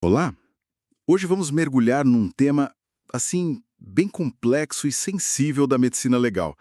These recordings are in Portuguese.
Olá! Hoje vamos mergulhar num tema, assim, bem complexo e sensível da medicina legal,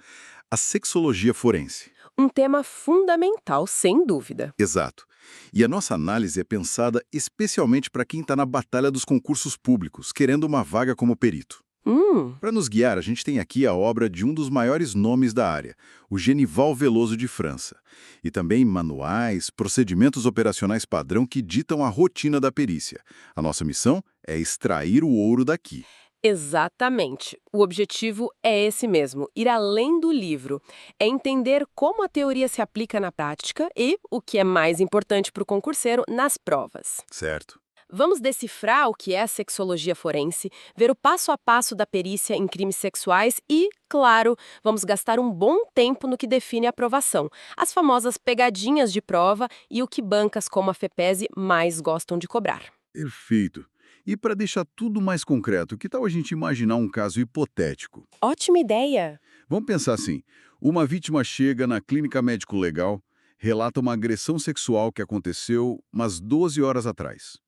a sexologia forense. Um tema fundamental, sem dúvida. Exato. E a nossa análise é pensada especialmente para quem está na batalha dos concursos públicos, querendo uma vaga como perito. Hum, Para nos guiar, a gente tem aqui a obra de um dos maiores nomes da área, o Genival Veloso de França, e também manuais, procedimentos operacionais padrão que ditam a rotina da perícia. A nossa missão é extrair o ouro daqui. exatamente. O objetivo é esse mesmo, ir além do livro. É entender como a teoria se aplica na prática e, o que é mais importante para o concurseiro, nas provas. Certo. Vamos decifrar o que é a sexologia forense, ver o passo a passo da perícia em crimes sexuais e, claro, vamos gastar um bom tempo no que define a aprovação, as famosas pegadinhas de prova e o que bancas como a FEPESE mais gostam de cobrar. Perfeito. E para deixar tudo mais concreto, que tal a gente imaginar um caso hipotético? Ótima ideia! Vamos pensar assim: uma vítima chega na clínica médico-legal, relata uma agressão sexual que aconteceu umas 12 horas atrás.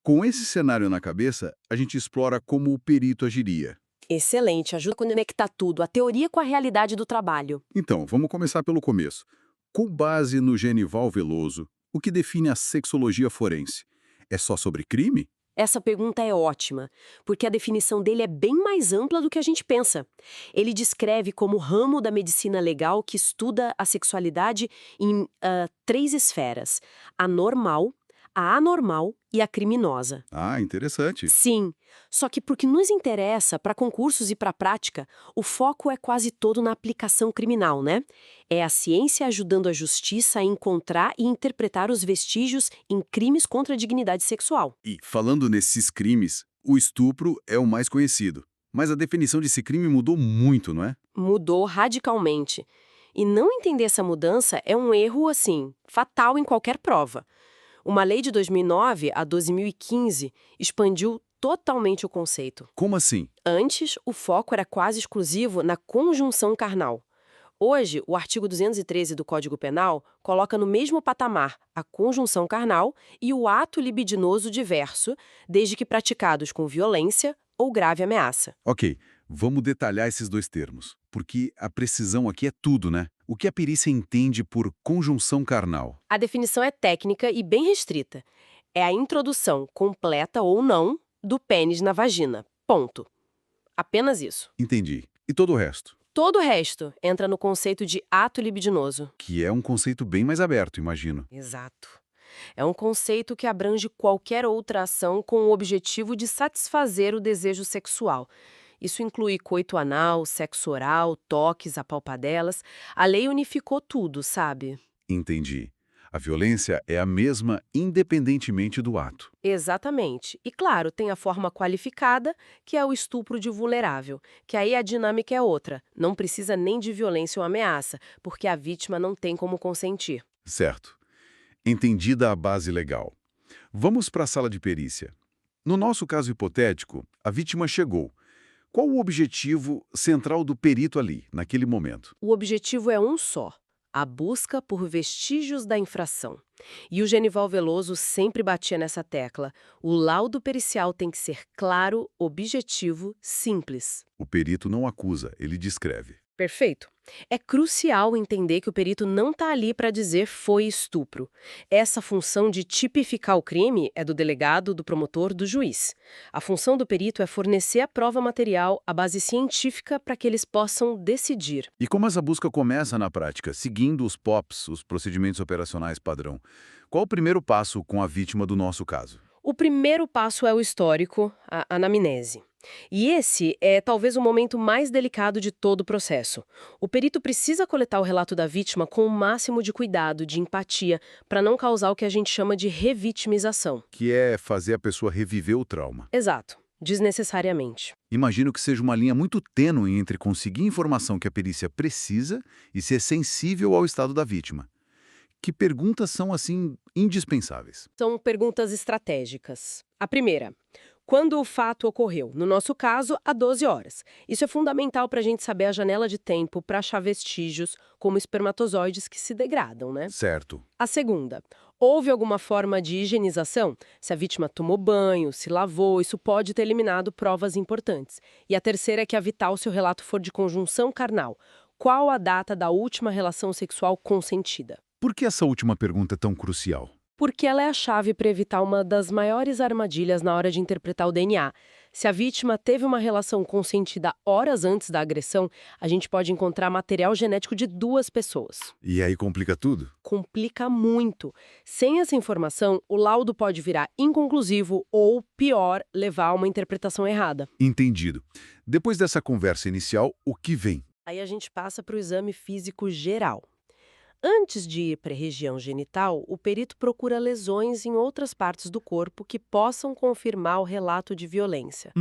Com esse cenário na cabeça, a gente explora como o perito agiria. Excelente, ajuda a conectar tudo, a teoria com a realidade do trabalho. Então, vamos começar pelo começo. Com base no Genival Veloso, o que define a sexologia forense? É só sobre crime? Essa pergunta é ótima, porque a definição dele é bem mais ampla do que a gente pensa. Ele descreve como ramo da medicina legal que estuda a sexualidade em três esferas: a normal, a anormal e a criminosa. Ah, interessante. Sim, só que porque nos interessa, para concursos e para a prática, o foco é quase todo na aplicação criminal, né? É a ciência ajudando a justiça a encontrar e interpretar os vestígios em crimes contra a dignidade sexual. E, falando nesses crimes, o estupro é o mais conhecido. Mas a definição desse crime mudou muito, não é? Mudou radicalmente. E não entender essa mudança é um erro, assim, fatal em qualquer prova. Uma lei de 2009, a 12.015, expandiu totalmente o conceito. Como assim? Antes, o foco era quase exclusivo na conjunção carnal. Hoje, o artigo 213 do Código Penal coloca no mesmo patamar a conjunção carnal e o ato libidinoso diverso, desde que praticados com violência ou grave ameaça. Ok, vamos detalhar esses dois termos, porque a precisão aqui é tudo, né? O que a perícia entende por conjunção carnal? A definição é técnica e bem restrita. É a introdução, completa ou não, do pênis na vagina. Ponto. Apenas isso. Entendi. E todo o resto? Todo o resto entra no conceito de ato libidinoso. Que é um conceito bem mais aberto, imagino. Exato. É um conceito que abrange qualquer outra ação com o objetivo de satisfazer o desejo sexual. Isso inclui coito anal, sexo oral, toques, apalpadelas. A lei unificou tudo, sabe? Entendi. A violência é a mesma independentemente do ato. Exatamente. E claro, tem a forma qualificada, que é o estupro de vulnerável, que aí a dinâmica é outra. Não precisa nem de violência ou ameaça, porque a vítima não tem como consentir. Certo. Entendida a base legal. Vamos para a sala de perícia. No nosso caso hipotético, a vítima chegou. Qual o objetivo central do perito ali, naquele momento? O objetivo é um só: a busca por vestígios da infração. E o Genival Veloso sempre batia nessa tecla. O laudo pericial tem que ser claro, objetivo, simples. O perito não acusa, ele descreve. Perfeito. É crucial entender que o perito não está ali para dizer foi estupro. Essa função de tipificar o crime é do delegado, do promotor, do juiz. A função do perito é fornecer a prova material, a base científica para que eles possam decidir. E como essa busca começa na prática, seguindo os POPs, os procedimentos operacionais padrão? Qual o primeiro passo com a vítima do nosso caso? O primeiro passo é o histórico, a anamnese. E esse é talvez o momento mais delicado de todo o processo. O perito precisa coletar o relato da vítima com o máximo de cuidado, de empatia, para não causar o que a gente chama de revitimização. Que é fazer a pessoa reviver o trauma. Exato, desnecessariamente. Imagino que seja uma linha muito tênue entre conseguir informação que a perícia precisa e ser sensível ao estado da vítima. Que perguntas são, assim, indispensáveis? São perguntas estratégicas. A primeira: quando o fato ocorreu? No nosso caso, há 12 horas. Isso é fundamental para a gente saber a janela de tempo para achar vestígios, como espermatozoides que se degradam, né? Certo. A segunda: Houve alguma forma de higienização? Se a vítima tomou banho, se lavou, isso pode ter eliminado provas importantes. E a terceira é que a vital se o relato for de conjunção carnal. Qual a data da última relação sexual consentida? Por que essa última pergunta é tão crucial? Porque ela é a chave para evitar uma das maiores armadilhas na hora de interpretar o DNA. Se a vítima teve uma relação consentida horas antes da agressão, a gente pode encontrar material genético de duas pessoas. E aí complica tudo? Complica muito. Sem essa informação, o laudo pode virar inconclusivo ou, pior, levar a uma interpretação errada. Entendido. Depois dessa conversa inicial, o que vem? Aí a gente passa para o exame físico geral. Antes de ir para a região genital, o perito procura lesões em outras partes do corpo que possam confirmar o relato de violência.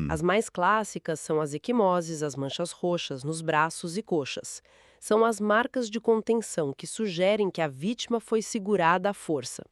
As mais clássicas são as equimoses, as manchas roxas nos braços e coxas. São as marcas de contenção que sugerem que a vítima foi segurada à força.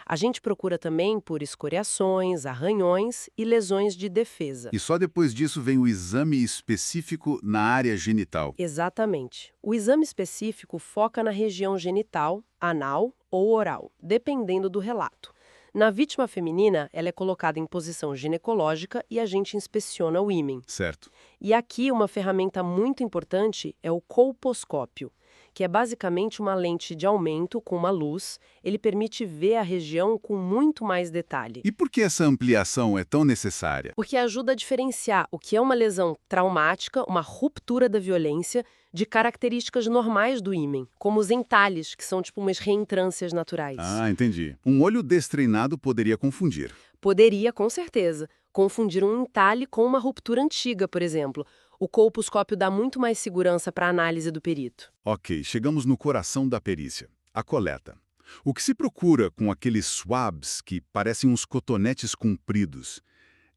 A gente procura também por escoriações, arranhões e lesões de defesa. E só depois disso vem o exame específico na área genital. Exatamente. O exame específico foca na região genital, anal ou oral, dependendo do relato. Na vítima feminina, ela é colocada em posição ginecológica e a gente inspeciona o ímen. Certo. E aqui uma ferramenta muito importante é o colposcópio, que é basicamente uma lente de aumento com uma luz. Ele permite ver a região com muito mais detalhe. E por que essa ampliação é tão necessária? Porque ajuda a diferenciar o que é uma lesão traumática, uma ruptura da violência, de características normais do ímen, como os entalhes, que são tipo umas reentrâncias naturais. Ah, entendi. Um olho destreinado poderia confundir. Poderia, com certeza, confundir um entalhe com uma ruptura antiga, por exemplo. O colposcópio dá muito mais segurança para a análise do perito. Ok, chegamos no coração da perícia, a coleta. O que se procura com aqueles swabs que parecem uns cotonetes compridos?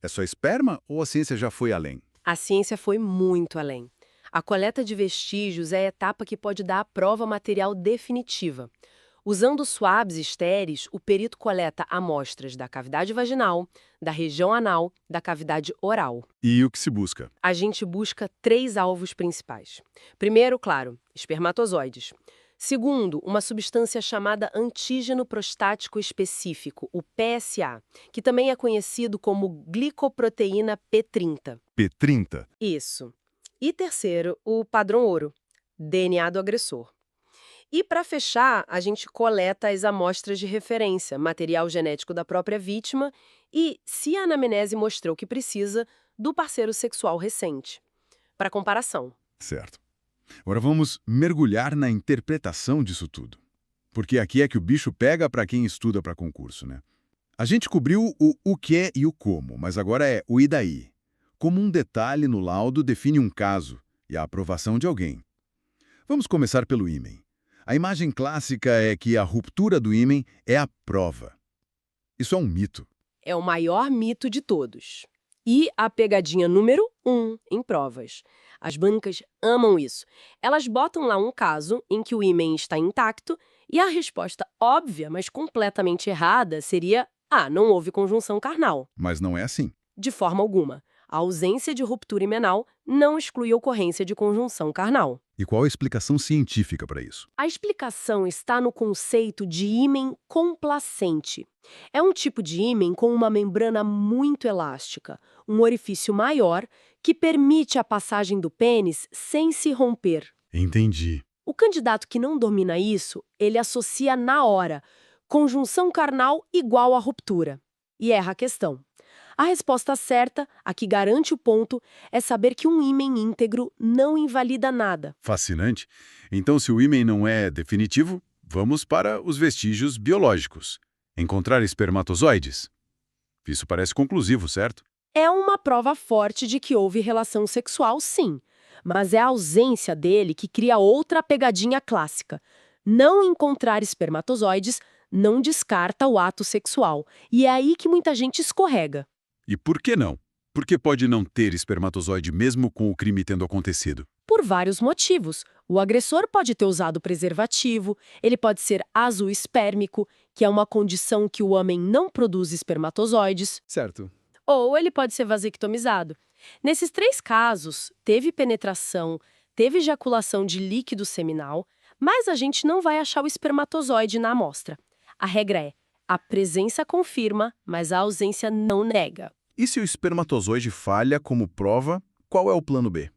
É só esperma ou a ciência já foi além? A ciência foi muito além. A coleta de vestígios é a etapa que pode dar a prova material definitiva. Usando swabs estéreis, o perito coleta amostras da cavidade vaginal, da região anal, da cavidade oral. E o que se busca? A gente busca 3 alvos principais. Primeiro, claro, espermatozoides. Segundo, uma substância chamada antígeno prostático específico, o PSA, que também é conhecido como glicoproteína P30. P30. Isso. E terceiro, o padrão ouro, DNA do agressor. E para fechar, a gente coleta as amostras de referência, material genético da própria vítima e, se a anamnese mostrou que precisa, do parceiro sexual recente. Para comparação. Certo. Agora vamos mergulhar na interpretação disso tudo. Porque aqui é que o bicho pega para quem estuda para concurso, né? A gente cobriu o que é e o como, mas agora é o e daí. Como um detalhe no laudo define um caso e a aprovação de alguém. Vamos começar pelo ímen. A imagem clássica é que a ruptura do ímen é a prova. Isso é um mito. É o maior mito de todos. E a pegadinha número 1 em provas. As bancas amam isso. Elas botam lá um caso em que o ímen está intacto e a resposta óbvia, mas completamente errada, seria: não houve conjunção carnal. Mas não é assim. De forma alguma. A ausência de ruptura imenal não exclui a ocorrência de conjunção carnal. E qual a explicação científica para isso? A explicação está no conceito de ímen complacente. É um tipo de ímen com uma membrana muito elástica, um orifício maior que permite a passagem do pênis sem se romper. Entendi. O candidato que não domina isso, ele associa na hora conjunção carnal igual a ruptura. E erra a questão. A resposta certa, a que garante o ponto, é saber que um ímen íntegro não invalida nada. Fascinante. Então, se o ímen não é definitivo, vamos para os vestígios biológicos. Encontrar espermatozoides? Isso parece conclusivo, certo? É uma prova forte de que houve relação sexual, sim. Mas é a ausência dele que cria outra pegadinha clássica. Não encontrar espermatozoides não descarta o ato sexual. E é aí que muita gente escorrega. E por que não? Por que pode não ter espermatozoide mesmo com o crime tendo acontecido? Por vários motivos. O agressor pode ter usado preservativo, ele pode ser azoespérmico, que é uma condição que o homem não produz espermatozoides. Certo. Ou ele pode ser vasectomizado. Nesses 3 casos, teve penetração, teve ejaculação de líquido seminal, mas a gente não vai achar o espermatozoide na amostra. A regra é: a presença confirma, mas a ausência não nega. E se o espermatozoide falha como prova, qual é o plano B?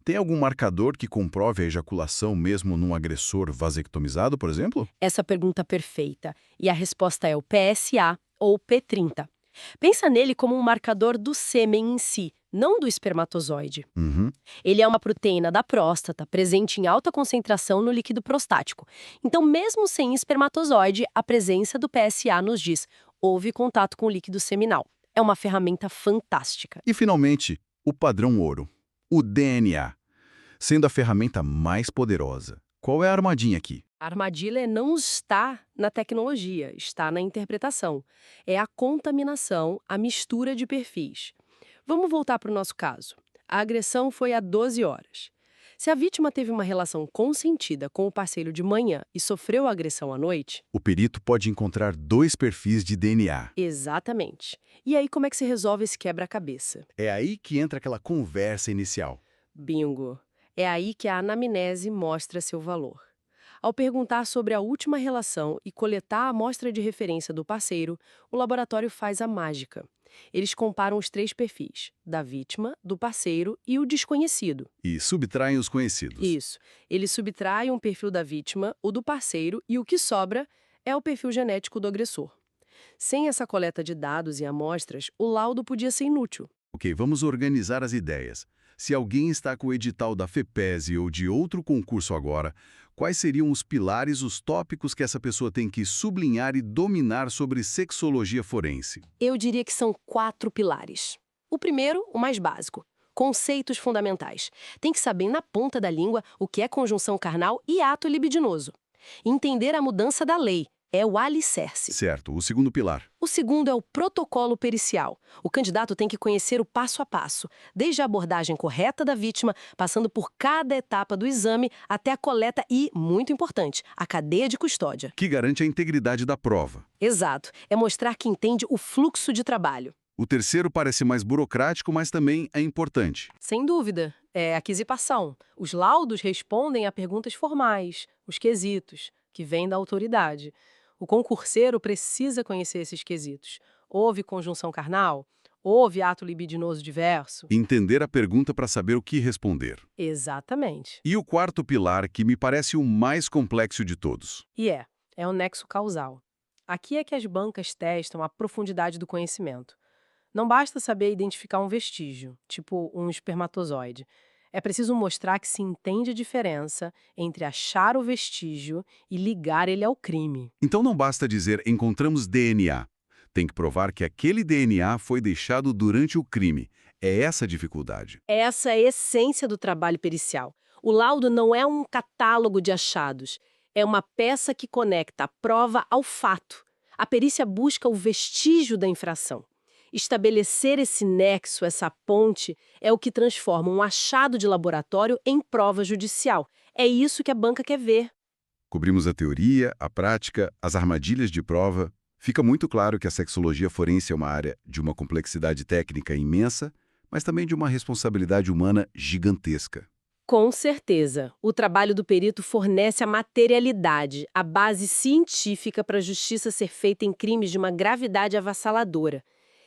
Tem algum marcador que comprove a ejaculação mesmo num agressor vasectomizado, por exemplo? Essa pergunta é perfeita. E a resposta é o PSA ou P30. Pensa nele como um marcador do sêmen em si, não do espermatozoide. Uhum. Ele é uma proteína da próstata, presente em alta concentração no líquido prostático. Então, mesmo sem espermatozoide, a presença do PSA nos diz: houve contato com o líquido seminal. É uma ferramenta fantástica. E, finalmente, o padrão ouro, o DNA, sendo a ferramenta mais poderosa. Qual é a armadilha aqui? A armadilha não está na tecnologia, está na interpretação. É a contaminação, a mistura de perfis. Vamos voltar para o nosso caso. A agressão foi há 12 horas. Se a vítima teve uma relação consentida com o parceiro de manhã e sofreu a agressão à noite... O perito pode encontrar 2 perfis de DNA. Exatamente. E aí como é que se resolve esse quebra-cabeça? É aí que entra aquela conversa inicial. Bingo! É aí que a anamnese mostra seu valor. Ao perguntar sobre a última relação e coletar a amostra de referência do parceiro, o laboratório faz a mágica. Eles comparam os 3 perfis, da vítima, do parceiro e o desconhecido. E subtraem os conhecidos. Isso. Eles subtraem um perfil da vítima, o do parceiro, e o que sobra é o perfil genético do agressor. Sem essa coleta de dados e amostras, o laudo podia ser inútil. Ok, vamos organizar as ideias. Se alguém está com o edital da FEPESE ou de outro concurso agora, quais seriam os pilares, os tópicos que essa pessoa tem que sublinhar e dominar sobre sexologia forense? Eu diria que são 4 pilares. O primeiro, o mais básico. Conceitos fundamentais. Tem que saber na ponta da língua o que é conjunção carnal e ato libidinoso. Entender a mudança da lei. É o alicerce. Certo. O segundo pilar. O segundo é o protocolo pericial. O candidato tem que conhecer o passo a passo, desde a abordagem correta da vítima, passando por cada etapa do exame até a coleta e, muito importante, a cadeia de custódia. Que garante a integridade da prova. Exato. É mostrar que entende o fluxo de trabalho. O terceiro parece mais burocrático, mas também é importante. Sem dúvida. É a quisipação. Os laudos respondem a perguntas formais, os quesitos, que vêm da autoridade. O concurseiro precisa conhecer esses quesitos. Houve conjunção carnal? Houve ato libidinoso diverso? Entender a pergunta para saber o que responder. Exatamente. E o quarto pilar, que me parece o mais complexo de todos. E é o nexo causal. Aqui é que as bancas testam a profundidade do conhecimento. Não basta saber identificar um vestígio, tipo um espermatozoide. É preciso mostrar que se entende a diferença entre achar o vestígio e ligar ele ao crime. Então não basta dizer encontramos DNA. Tem que provar que aquele DNA foi deixado durante o crime. É essa a dificuldade. Essa é a essência do trabalho pericial. O laudo não é um catálogo de achados. É uma peça que conecta a prova ao fato. A perícia busca o vestígio da infração. Estabelecer esse nexo, essa ponte, é o que transforma um achado de laboratório em prova judicial. É isso que a banca quer ver. Cobrimos a teoria, a prática, as armadilhas de prova. Fica muito claro que a sexologia forense é uma área de uma complexidade técnica imensa, mas também de uma responsabilidade humana gigantesca. Com certeza. O trabalho do perito fornece a materialidade, a base científica para a justiça ser feita em crimes de uma gravidade avassaladora.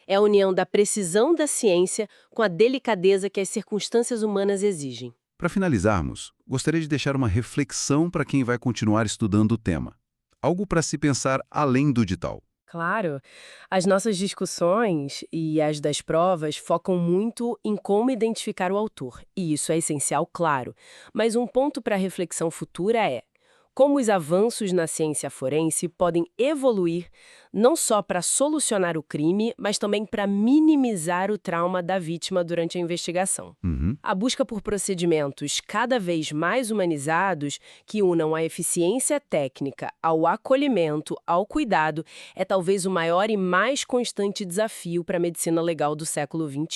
É a união da precisão da ciência com a delicadeza que as circunstâncias humanas exigem. Para finalizarmos, gostaria de deixar uma reflexão para quem vai continuar estudando o tema. Algo para se pensar além do edital. Claro, as nossas discussões e as das provas focam muito em como identificar o autor, e isso é essencial, claro. Mas um ponto para reflexão futura é como os avanços na ciência forense podem evoluir não só para solucionar o crime, mas também para minimizar o trauma da vítima durante a investigação. A busca por procedimentos cada vez mais humanizados que unam a eficiência técnica ao acolhimento, ao cuidado, é talvez o maior e mais constante desafio para a medicina legal do século XXI.